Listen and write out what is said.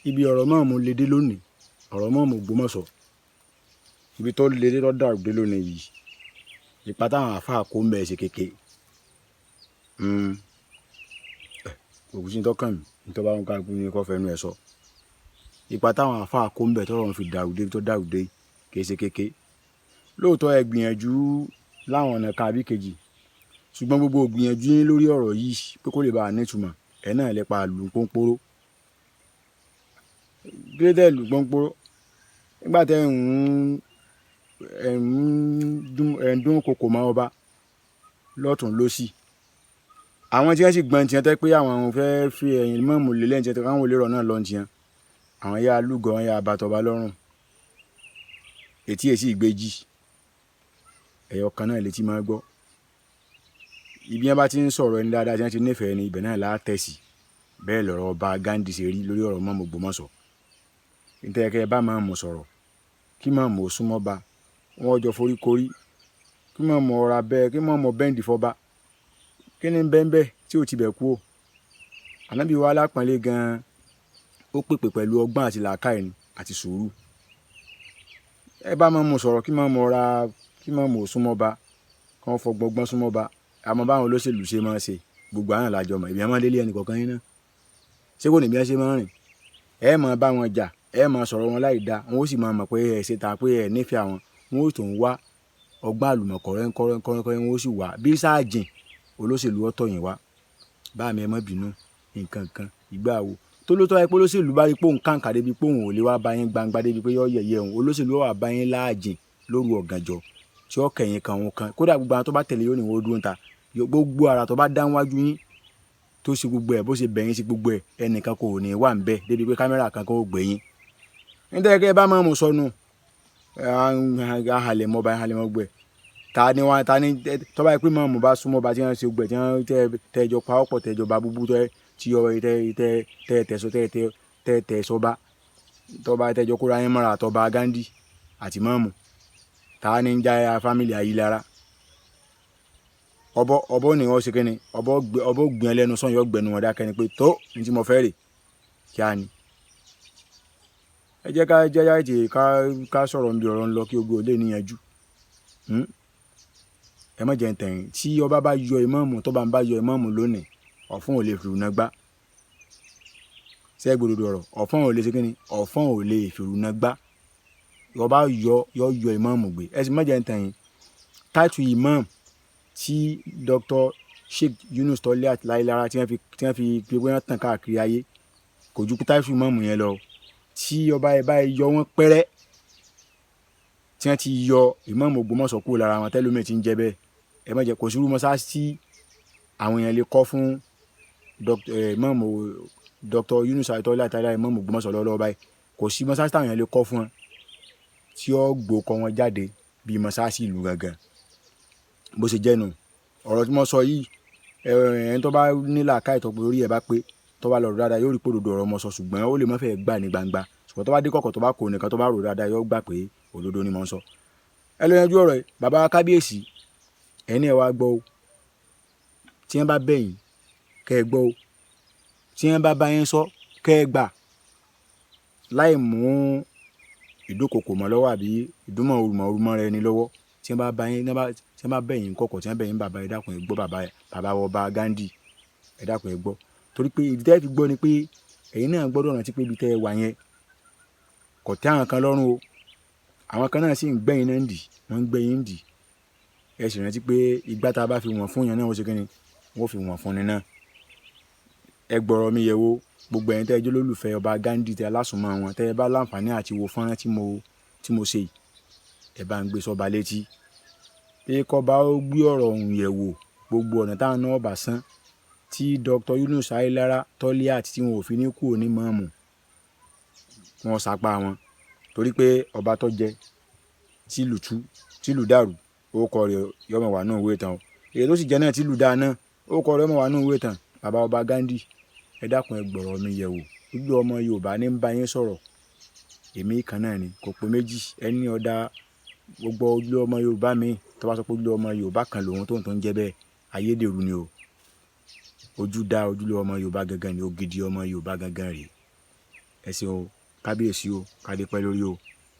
Ibi ọ̀rọ̀ náà mo lè dé lónìí, ọ̀rọ̀ náà mo Ògbómọ̀ṣọ́, ibi tó lè dé tó dàrú dé lónìí yìí, ipa táwọn àáfàá kó ń bẹ̀ ṣe kéke. Òkú sí tọ́kàn mi nítorí bá wọn ká ní kó fẹnu ẹ̀ sọ. Ipa táwọn àáfàá kó ń bẹ̀ tọ́rọ̀ wọn fi dàrú dé tó dàrú dé kìí ṣe kéke. Lóòótọ́ ẹ gbìyànjú láwọn ọ̀nà kan àbí kejì, ṣùgbọ́n gbogbo ògbìyànjú yín lórí ọ̀rọ̀ yìí pé kó lè bá a nítumọ̀ ẹ̀ náà lè pa lù pọ́npọ́rọ́. Gírétẹ̀ lù pọ́npọ́rọ́ nígbà tẹ́ ń dún kòkò mọ́ ọba lọ́tún lósì. Àwọn tí wọ́n sì gbọ́n tiẹ̀ tẹ́ pé àwọn fẹ́ fi ẹ̀yìn mọ́mù lélẹ̀ tiẹ̀ tẹ́ káwọn olè rọ̀ náà lọ́n tiẹ̀. Àwọn yá lúgọ̀ wọn yá abatọba lọ́rùn. Etí èsì ìgbéjì. Ẹ̀yọ̀ kan náà létí máa gbọ́. Ibi yẹn bá ti ń sọ̀rọ̀ ẹni dáadáa tí wọ́n ti nífẹ̀ẹ́ ni ibẹ̀ náà látẹ̀sí. Bẹ́ẹ̀ lọ̀rọ̀ ọba Ghandi ṣe rí lórí ọ̀rọ̀ mọ́mù Ògbómọ̀ṣọ́. Nítorí kẹ́ ẹ bá máa mọ̀ sọ̀rọ̀ kí mọ́mù ó súnmọ́ ba wọ́n jọ foríkorí kí mọ́mù ọ̀rá bẹ́ẹ̀ kí mọ́mù bẹ́ǹdì fọba kí ni bẹ́ẹ̀ tí ò ti bẹ̀ kú o. Ànábì wa lápọ̀nlé gan-an ó pèpè pẹ̀lú ọgbọ́n àti làákàyè àti sùúrù. Ẹ bá máa mọ̀ sọ̀rọ̀ kí mọ́mù ọ̀rá kí mọ́mù ó súnmọ́ ba kí wọ́n fọgbọ́n súnmọ́ ba àmọ́ báwọn olóṣèlú ṣe máa ṣe gbogbo àwọn làjọ mọ̀ ìbí máa délé ẹnì kọ̀ọ̀kan yín náà ṣé kò ní bí wọ́n ṣe máa rìn ẹ máa bá wọn jà ẹ máa sọ̀rọ̀ wọn láì dá wọn ó sì máa mọ̀ pé ẹ ṣe ta pé ẹ nífẹ̀ẹ́ àwọn wọn ó tún wá ọgbọ́n àlùmọ̀kọ́rẹ́ wọn ó sì wá bí sáàjìn olóṣèlú ọ̀tọ̀ yìí wá bá mi ẹ má bínú nǹkan kan ìgbà wo tó ló tọ́ ẹ pé olóṣèlú bá rí pé òun kàǹkà débi pé òun ò lè wá bá yín gbangba débi pé yọ yẹ̀yẹ́ òun olóṣèlú wà bá yín láàjìn lóru ọ̀gànjọ́ tí ó kẹ̀yìn kan òun kan kódà gbogbo àwọn tó bá tẹ̀lé yóò ní wọ́n dúró ta gbogbo ara tó bá dá wájú yín tó ṣe gbogbo ẹ̀ bó ṣe bẹ̀yìn sí gbogbo ẹ̀ ẹnìkan kò ní wà ń bẹ̀ débi pé kámẹ́rà kankan ó gbẹ̀yìn nítorí kẹ́ ẹ bá máa mú sọnù ahalẹ̀mọ́ gbẹ̀ ta ni tọ́ba yìí pé máa mú bá súnmọ́ bá tí wọ́n ṣe gbẹ̀ tí wọ́n tẹ́jọ pawọ́pọ̀ tẹ́jọ bá búbú tí tẹ́ẹ̀tẹ̀ bá tọ́ba tẹ́jọ kóra yín mọ́ra àtọ́ba Ghandi àti máàmù ta ni ń já fámìlì Ayílára ọbọ ni wọ́n ṣe kẹ́ni ọbọ gbìn ẹlẹ́nu sọ́n yọ gbẹ̀nu wọn dákẹ́ ni pé tó ní tí mo fẹ́ rè kí á ní. Ẹ jẹ́ ká jẹ́ ká sọ̀rọ̀ níbi ọ̀rọ̀ ń lọ kí ogun ò lè níyanjú. Ẹ má jẹ́ ń tẹ̀yìn tí ọba bá yọ ìmáàmù tó bá ń bá yọ ìmáàmù lónìí ọ̀fọ́n ò lè fìrù náà gbá. Ṣé ẹ gbọ́dọ̀ ọ̀rọ̀ ọ̀fọ́n ò lè ṣe kíni ọ̀fọ́n ò lè fìrù náà gbá. Ọba yọ ìmáàmù gbé ẹ sì má jẹ́ ń tẹ̀yìn táìtù ìmáàmù tí Dr. Sheikh Yunus Toliat Láílára tí wọ́n fi pé wọ́n tàn káàkiri ayé kò ju táìtù ìmáàmù yẹn lọ tí ọba ẹ bá yọ wọ́n pẹ́rẹ́ tí wọ́n ti yọ ìmáàmù Ògbómọ̀ṣọ́ kúrò lára wọn tẹ́lómi ti ń jẹ bẹ́ẹ̀ ẹ má jẹ́ kò sí irú mọ́sáàsì tí àwọn èèyàn lè kọ́ fún ìmáàmù Dr. Yunus Toliat Láílára ìmáàmù Ògbómọ̀ṣọ́ lọ́wọ́ báyìí kò sí mọ́sáàsì táwọn èèyàn lè kọ́ fún wọn tí ó gbókọ wọn jáde bíi mọ́sáàsì ìlú gangan bó ṣe jẹ́ nu ọ̀rọ̀ tí mo sọ yìí ẹni tó bá nílà ká ìtọ́pẹ́ orí ẹ̀ bá pé tó bá lọ rò dáadáa yóò rí pòdodo ọ̀rọ̀ mo sọ ṣùgbọ́n ó lè má fẹ́ gbà ní gbangba ṣùgbọ́n tó bá dé kọ̀kọ̀ tó bá kò nìkan tó bá rò dáadáa yóò gbà pé òdodo ni mo ń sọ. Ẹ lọ yanjú ọ̀rọ̀ yìí bàbá kábíyèsí ẹni ẹ wá gbọ́ o tí wọ́n bá bẹ̀yìn kẹ́ ẹ gbọ́ o tí wọ́n bá bá yín sọ kẹ́ ẹ gbà láì mú ìdókòkò mọ́ lọ́wọ́ àbí ìdúmọ̀ orúmọ rẹ ní lọ́wọ́ tí wọ́n bá bẹ̀yìn kọ̀kọ̀ tí wọ́n bẹ̀yìn bàbá ẹ dákun ẹ gbọ́ bàbá ọba Ghandi ẹ dákun ẹ gbọ́ torí pé ìdí tẹ́ fi gbọ́ ni pé ẹ̀yin náà gbọ́dọ̀ rántí pé ibi tẹ́ ẹ wà yẹn kò tẹ́ àwọn kan lọ́rùn o àwọn kan náà sì ń gbẹ̀yìn náà ń dì wọ́n ń gbẹ̀yìn ń dì ẹ sì rántí pé ìgbà tá a bá fi wọ̀n fún yẹn náà wọ́n ṣe kí ni wọ́n fi wọ̀n fún ni náà ẹ gbọ́rọ̀ mi yẹ̀ wò gbogbo ẹ̀yin tẹ́ ẹ jẹ́ olólùfẹ́ ọba Ghandi tẹ́ alásùnmọ́ wọn tẹ́ ẹ bá láǹfààní àti wo fọ́nrán tí mo ṣe ẹ bá ń gbé sọ́ba létí pé kọ́ba ó gbé ọ̀rọ̀ ọ̀hún yẹ̀ wò gbogbo ọ̀nà táwọn náà bá sán tí Dr. Yunus Láílára Toliat tí wọn ò fi ní kú òní mọ́ọ̀mù wọn sapá wọn torí pé ọba tó jẹ tìlù dàrú orúkọ rẹ̀ yọmọ wà náà òwe tán èyí tó sì jẹ náà tìlù dáa náà orúkọ rẹ̀ yọmọ wà náà òwe tán bàbá ọba Ghandi ẹ dákun ẹ gbọ́rọ̀ mi yẹ̀ wò gbogbo ọmọ Yorùbá ní ń bá yín sọ̀rọ̀ èmi kan náà ni kò pé méjì ẹni ọ̀dà gbogbo ojú ọmọ Yorùbá mi tó bá sọ pé ojú ọmọ Yorùbá kan lòun tó ń jẹ́ bẹ́ẹ̀ ayédèrú ni o. ojú dá ojúlówó ọmọ Yorùbá gangan ni ògidì ọmọ Yorùbá gangan rèé. Ẹ ṣeun o, kábíyèsí o, kádé pẹ́ lórí o.